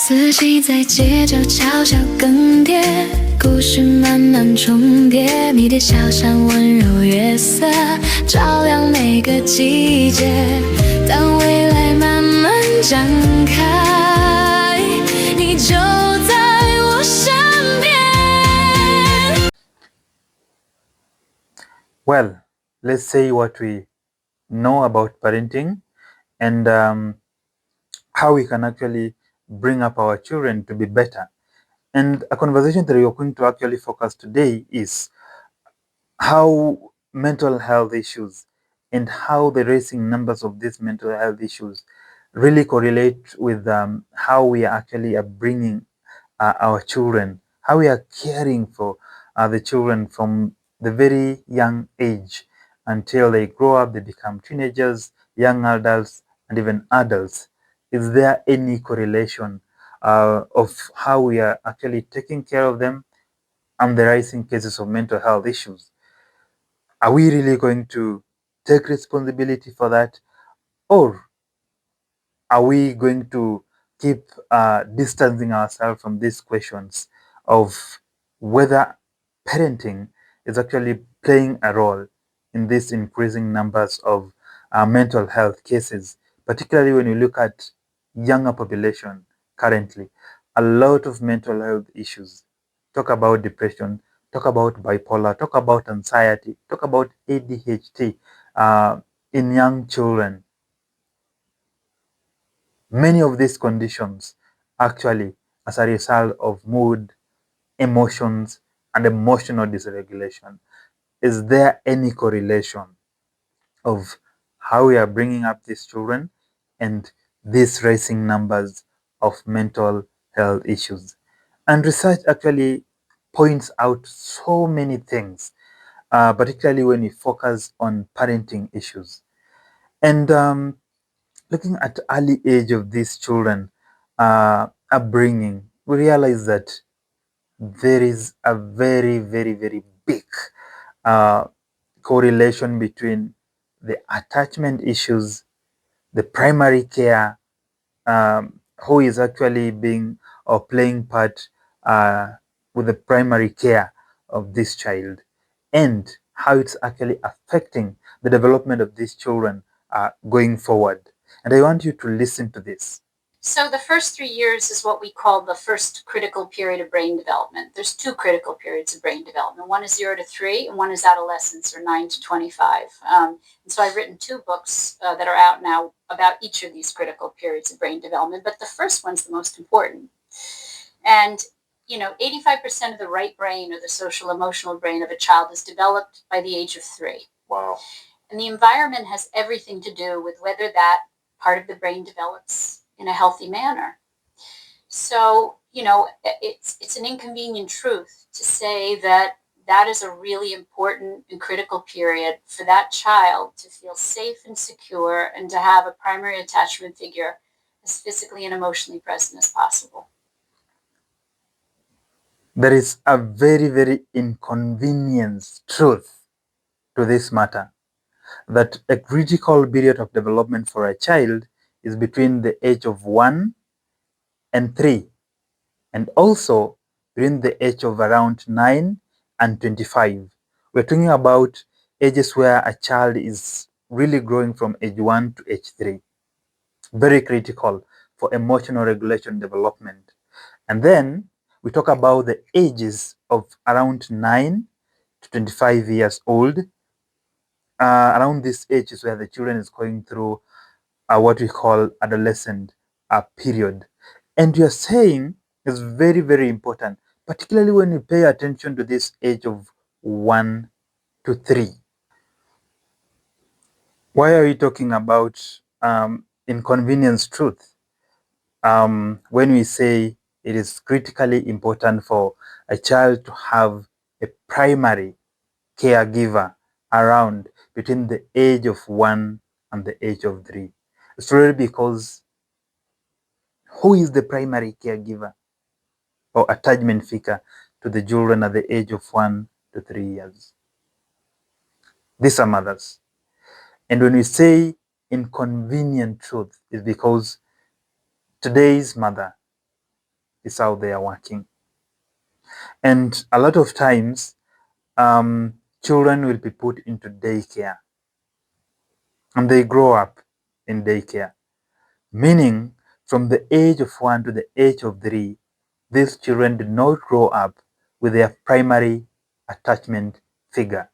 四季在街角悄悄更迭，故事慢慢重叠，迷迭小巷温柔月色，照亮每个季节。当未来慢慢展开，你就在我身边。 Well, let's say what we know about parenting and how we can actually bring up our children to be better. And a conversation that we are going to actually focus today is how mental health issues and how the rising numbers of these mental health issues really correlate with how we are actually bringing our children, how we are caring for the children from the very young age until they grow up, they become teenagers, young adults, and even adults. Is there any correlation of how we are actually taking care of them and the rising cases of mental health issues? Are we really going to take responsibility for that, or are we going to keep distancing ourselves from these questions of whether parenting is actually playing a role in these increasing numbers of mental health cases, particularly when you look at younger population currently? A lot of mental health issues. Talk about depression, talk about bipolar, talk about anxiety, talk about ADHD in young children. Many of these conditions actually as a result of mood, emotions, and emotional dysregulation. Is there any correlation of how we are bringing up these children and these rising numbers of mental health issues? And research actually points out so many things, particularly when we focus on parenting issues. And looking at the early age of these children upbringing, we realize that there is a very, very, very big uh, correlation between the attachment issues, the primary care, who is actually being or playing part with the primary care of this child, and how it's actually affecting the development of these children going forward. And I want you to listen to this. So the first 3 years is what we call the first critical period of brain development. There's two critical periods of brain development. One is 0 to 3, and one is adolescence, or 9 to 25. And so I've written 2 books that are out now about each of these critical periods of brain development, but the first one's the most important. And 85% of the right brain, or the social emotional brain of a child, is developed by the age of 3. Wow. And the environment has everything to do with whether that part of the brain develops in a healthy manner. So, it's an inconvenient truth to say that that is a really important and critical period for that child to feel safe and secure and to have a primary attachment figure as physically and emotionally present as possible. There is a very, very inconvenient truth to this matter, that a critical period of development for a child is between the age of 1 and 3, and also between the age of around 9 and 25. We're talking about ages where a child is really growing from age 1 to age 3. Very critical for emotional regulation development. And then we talk about the ages of around 9 to 25 years old. Around this age is where the children is going through what we call adolescent period. And you're saying is very, very important, particularly when you pay attention to this age of 1 to 3. Why are we talking about inconvenience truth? When we say it is critically important for a child to have a primary caregiver around between the age of 1 and the age of 3. It's really because who is the primary caregiver or attachment figure to the children at the age of 1 to 3 years? These are mothers. And when we say inconvenient truth, is because today's mother is how they are working. And a lot of times, children will be put into daycare and they grow up in daycare, meaning from the age of 1 to the age of 3, these children did not grow up with their primary attachment figure.